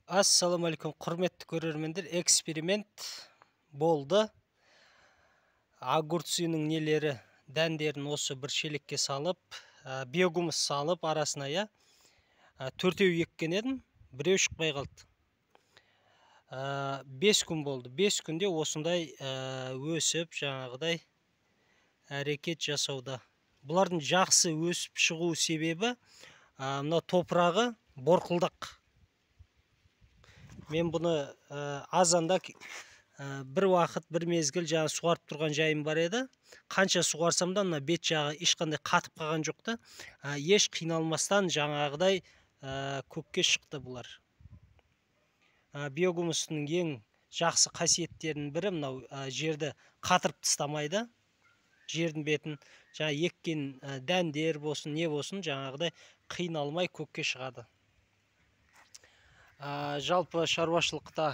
Ассалаумағалейкум, құрметті көрермендер. Эксперимент болды. Огурцының нелері, дәндерін осы бір шелекке салып, биогумус салып арасына, төртеу еккен едім, біреу шықпай қалды. 5 күн болды. 5 күнде осындай өсіп, жаңағыдай әрекет жасауда. Бұлардың жақсы өсіп шығу себебі мына топырағы борқылдақ. Мен бұны азанда бір уақыт, бір мезгіл жаңа суарып тұрған жайым бар еді. Қанша суарсам да мына бет жағы ешқандай қатып қалған жоқты. Еш қиналмастан жаңағыдай көкке шықты бұлар. Биогумустың ең жақсы қасиеттерінің бірі мынау жерді қатырып тастамайды. Жердің бетін жаңа еккен дәндер болсын, не болсын, жаңағыдай қиналмай көкке шығады. Жалпы шаруашылықта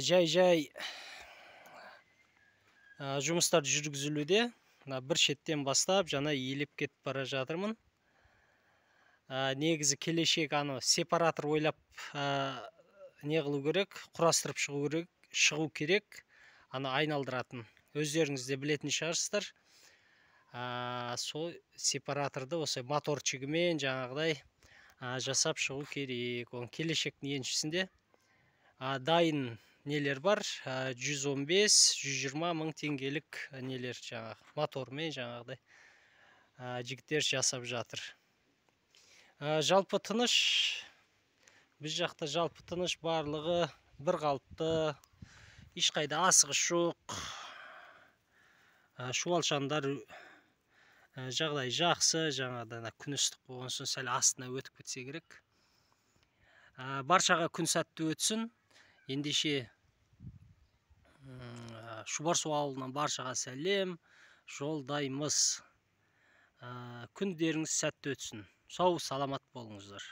жай жұмыстар жүргізілуде. Бір шеттен бастап жаңа елеп кетіп бара жатырмын. Негізі келешек сепаратор ойлап не қылу керек, құрастырып шығу керек, айналдыратын. Өздеріңіз де білетін шығарсыздар. Сол сепараторды осы моторчигімен жаңағыдай жасап шығу керек. Оның келешектің еншісінде дайын нелер бар. 115-120 мың теңгелік нелер жаңағы мотормен жаңағыдай жігіттер жасап жатыр. Жалпы тыныш, біз жақта жалпы тыныш, барлығы бір қалыпты, ешқайда асығыс жоқ. Шуалшандар жағдай жақсы, жаңағыдай күн ыстық болған соң сәл астына өтіп кетсе керек. Баршаға күн сәтті өтсін. Ендеше Шұбарсу ауылынан баршаға сәлем жолдаймыз. Күндеріңіз сәтті өтсін. Сау, саламат болыңыздар.